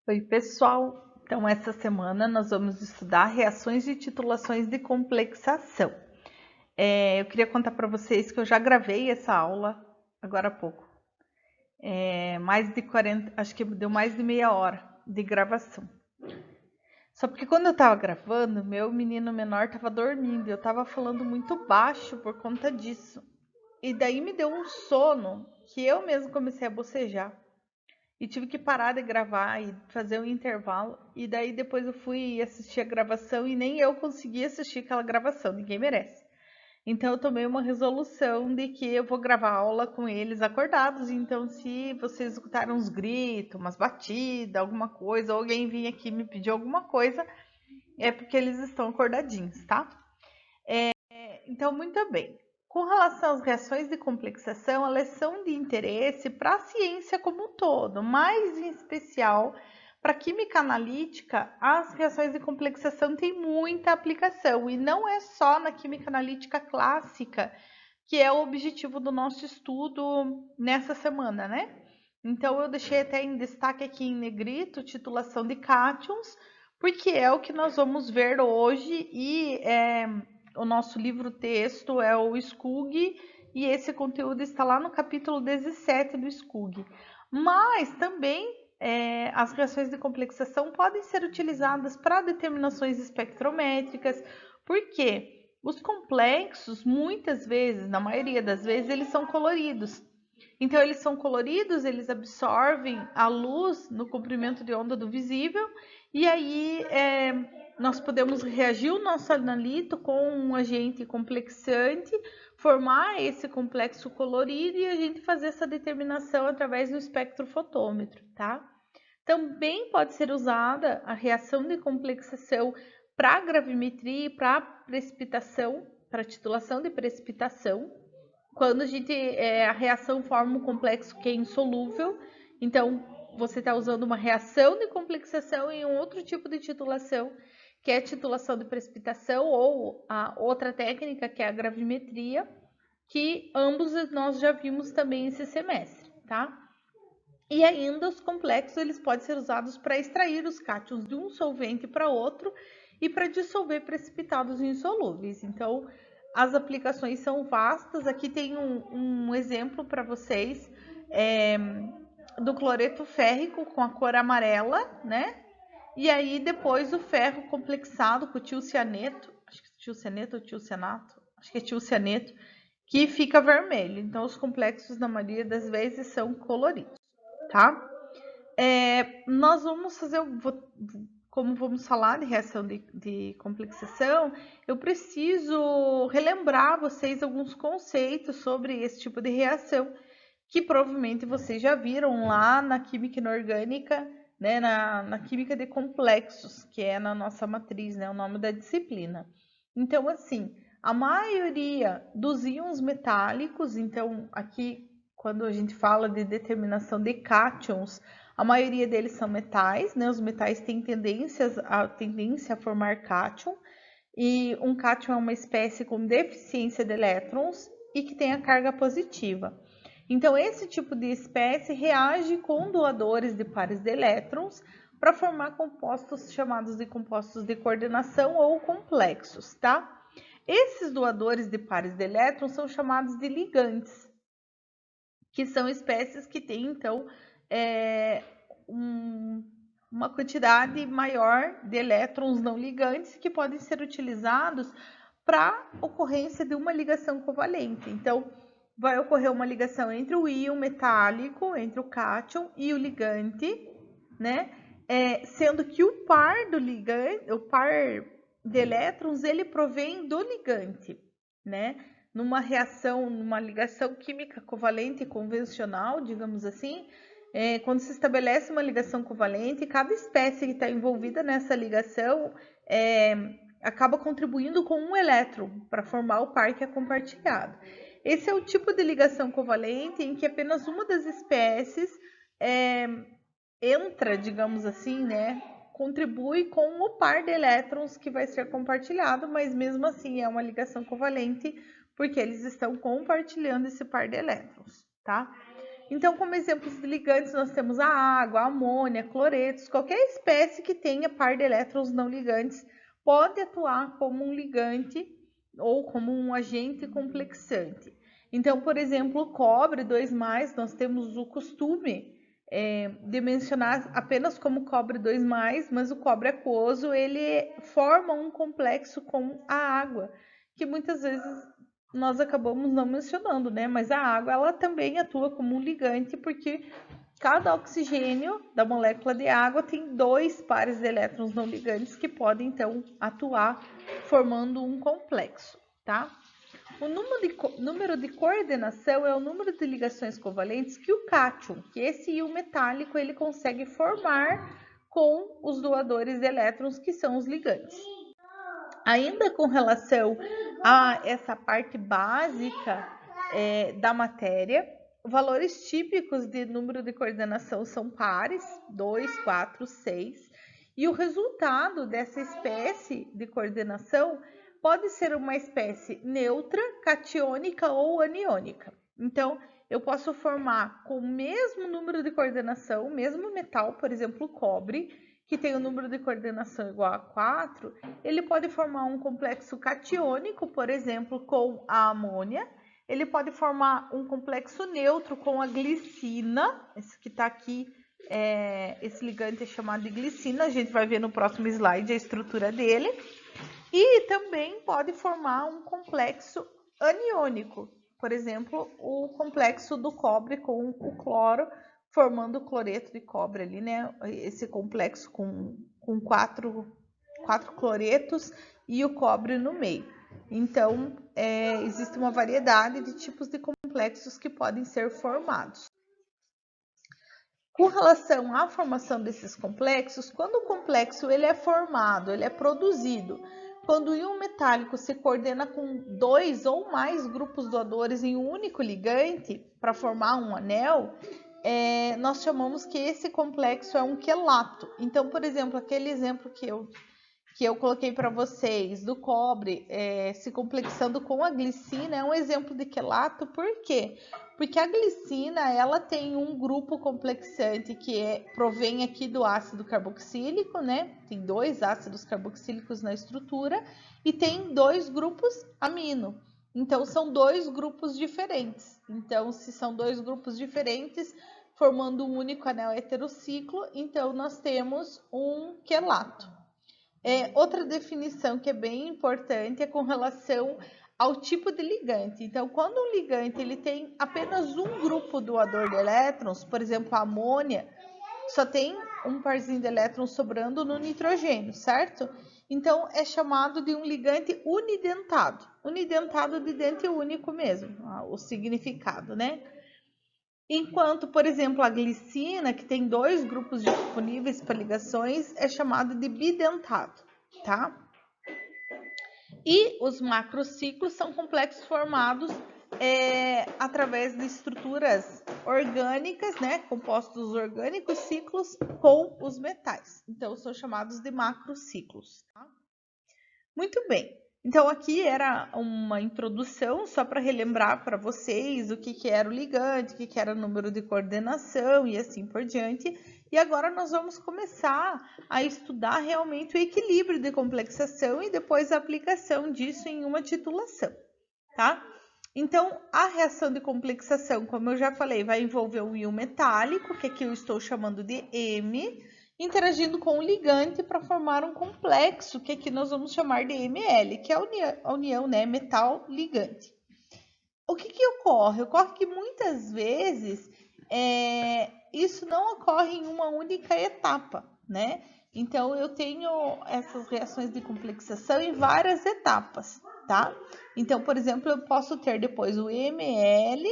Oi, pessoal! Então, essa semana nós vamos estudar reações de titulações de complexação. Eu queria contar para vocês que eu já gravei essa aula agora há pouco. Mais de 40, acho que deu mais de meia hora de gravação. Só porque quando eu estava gravando, meu menino menor estava dormindo e eu estava falando muito baixo por conta disso. E daí me deu um sono que eu mesmo comecei a bocejar. E tive que parar de gravar e fazer um intervalo. E daí depois eu fui assistir a gravação e nem eu consegui assistir aquela gravação, ninguém merece. Então eu tomei uma resolução de que eu vou gravar aula com eles acordados. Então se vocês escutarem uns gritos, umas batidas, alguma coisa, ou alguém vir aqui me pedir alguma coisa, é porque eles estão acordadinhos, tá? Então, muito bem. Com relação às reações de complexação, elas são de interesse para a ciência como um todo, mas em especial para a química analítica, as reações de complexação têm muita aplicação e não é só na química analítica clássica, que é o objetivo do nosso estudo nessa semana, né? Então, eu deixei até em destaque aqui em negrito titulação de cátions, porque é o que nós vamos ver hoje e o nosso livro-texto é o SCUG e esse conteúdo está lá no capítulo 17 do SCUG. Mas também as reações de complexação podem ser utilizadas para determinações espectrométricas, porque os complexos, muitas vezes, na maioria das vezes, eles são coloridos. Então, eles são coloridos, eles absorvem a luz no comprimento de onda do visível, e aí nós podemos reagir o nosso analito com um agente complexante, formar esse complexo colorido e a gente fazer essa determinação através do espectrofotômetro, tá? Também pode ser usada a reação de complexação para gravimetria e para precipitação, para titulação de precipitação, quando a reação forma um complexo que é insolúvel, então você está usando uma reação de complexação em um outro tipo de titulação, que é a titulação de precipitação, ou a outra técnica, que é a gravimetria, que ambos nós já vimos também esse semestre, tá? E ainda os complexos eles podem ser usados para extrair os cátions de um solvente para outro e para dissolver precipitados insolúveis. Então, as aplicações são vastas. Aqui tem um exemplo para vocês do cloreto férrico com a cor amarela, né? E aí depois o ferro complexado com o tilcianeto, acho que tilcianeto ou tilcianato, acho que é tilcianeto, que fica vermelho. Então os complexos na maioria das vezes são coloridos, tá? Nós vamos fazer, como vamos falar de reação de complexação, eu preciso relembrar vocês alguns conceitos sobre esse tipo de reação, que provavelmente vocês já viram lá na química inorgânica, né, na química de complexos, que é na nossa matriz, né, o nome da disciplina. Então, assim, a maioria dos íons metálicos, então aqui quando a gente fala de determinação de cátions, a maioria deles são metais, né? Os metais têm tendência a formar cátion, e um cátion é uma espécie com deficiência de elétrons e que tem a carga positiva. Então, esse tipo de espécie reage com doadores de pares de elétrons para formar compostos chamados de compostos de coordenação ou complexos, tá? Esses doadores de pares de elétrons são chamados de ligantes, que são espécies que têm, então, uma quantidade maior de elétrons não ligantes que podem ser utilizados para ocorrência de uma ligação covalente. Então, vai ocorrer uma ligação entre o íon metálico, entre o cátion e o ligante, né? Sendo que o par do ligante, o par de elétrons, ele provém do ligante, né? Numa reação, numa ligação química covalente convencional, digamos assim, quando se estabelece uma ligação covalente, cada espécie que está envolvida nessa ligação acaba contribuindo com um elétron para formar o par que é compartilhado. Esse é o tipo de ligação covalente em que apenas uma das espécies entra, digamos assim, né? Contribui com o par de elétrons que vai ser compartilhado, mas mesmo assim é uma ligação covalente porque eles estão compartilhando esse par de elétrons, tá? Então, como exemplos de ligantes, nós temos a água, a amônia, cloretos, qualquer espécie que tenha par de elétrons não ligantes pode atuar como um ligante ou como um agente complexante. Então, por exemplo, o cobre 2+, nós temos o costume de mencionar apenas como cobre 2+, mas o cobre aquoso, ele forma um complexo com a água, que muitas vezes nós acabamos não mencionando, né? Mas a água, ela também atua como um ligante, porque cada oxigênio da molécula de água tem 2 pares de elétrons não ligantes que podem, então, atuar formando um complexo, tá? O número de coordenação é o número de ligações covalentes que o cátion, que esse íon metálico, ele consegue formar com os doadores de elétrons, que são os ligantes. Ainda com relação a essa parte básica da matéria, valores típicos de número de coordenação são pares, 2, 4, 6, e o resultado dessa espécie de coordenação pode ser uma espécie neutra, catiônica ou aniônica. Então, eu posso formar com o mesmo número de coordenação, o mesmo metal, por exemplo, o cobre, que tem o número de coordenação igual a 4, ele pode formar um complexo catiônico, por exemplo, com a amônia. Ele pode formar um complexo neutro com a glicina, esse que está aqui, esse ligante é chamado de glicina, a gente vai ver no próximo slide a estrutura dele. E também pode formar um complexo aniônico, por exemplo, o complexo do cobre com o cloro, formando o cloreto de cobre ali, né? Esse complexo com quatro cloretos e o cobre no meio. Então, existe uma variedade de tipos de complexos que podem ser formados. Com relação à formação desses complexos, quando o complexo ele é formado, ele é produzido, quando o íon metálico se coordena com 2 ou mais grupos doadores em um único ligante para formar um anel, nós chamamos que esse complexo é um quelato. Então, por exemplo, aquele exemplo que eu coloquei para vocês do cobre se complexando com a glicina é um exemplo de quelato. Por quê? Porque a glicina, ela tem um grupo complexante que provém aqui do ácido carboxílico, né? Tem 2 ácidos carboxílicos na estrutura e tem 2 grupos amino. Então, são 2 grupos diferentes. Então, se são 2 grupos diferentes, formando um único anel heterociclo, então nós temos um quelato. Outra definição que é bem importante é com relação ao tipo de ligante. Então, quando um ligante ele tem apenas um grupo doador de elétrons, por exemplo, a amônia, só tem um parzinho de elétrons sobrando no nitrogênio, certo? Então, é chamado de um ligante unidentado. Unidentado de dente único mesmo, o significado, né? Enquanto, por exemplo, a glicina, que tem 2 grupos disponíveis para ligações, é chamado de bidentado, tá? E os macrociclos são complexos formados através de estruturas orgânicas, né? Compostos orgânicos, ciclos com os metais. Então, são chamados de macrociclos, tá? Muito bem. Então, aqui era uma introdução só para relembrar para vocês o que era o ligante, o que era o número de coordenação e assim por diante. E agora nós vamos começar a estudar realmente o equilíbrio de complexação e depois a aplicação disso em uma titulação, tá? Então, a reação de complexação, como eu já falei, vai envolver um íon metálico, que aqui eu estou chamando de M, interagindo com o ligante para formar um complexo, que aqui nós vamos chamar de Ml, que é a união, né, metal-ligante. O que ocorre? Ocorre que muitas vezes isso não ocorre em uma única etapa, né? Então, eu tenho essas reações de complexação em várias etapas, tá? Então, por exemplo, eu posso ter depois o Ml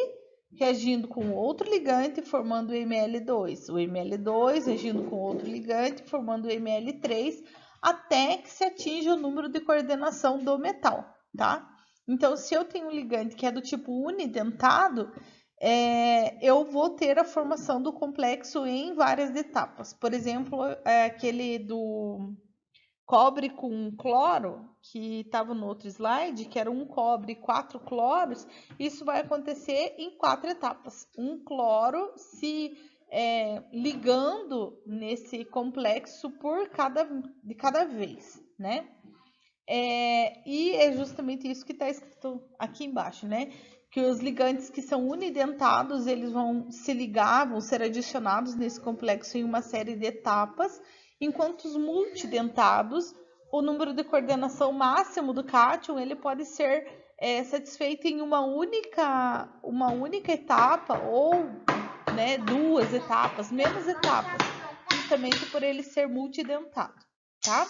reagindo com outro ligante, formando o Ml2. O Ml2 reagindo com outro ligante, formando o Ml3, até que se atinja o número de coordenação do metal, tá? Então, se eu tenho um ligante que é do tipo unidentado, eu vou ter a formação do complexo em várias etapas. Por exemplo, aquele cobre com cloro, que estava no outro slide, que era um cobre e 4 cloros, isso vai acontecer em 4 etapas. Um cloro se ligando nesse complexo de cada vez, né? E é justamente isso que está escrito aqui embaixo, né? Que os ligantes que são unidentados, eles vão se ligar, vão ser adicionados nesse complexo em uma série de etapas, enquanto os multidentados, o número de coordenação máximo do cátion, ele pode ser satisfeito em uma única etapa ou, né, 2 etapas, menos etapas, justamente por ele ser multidentado, tá?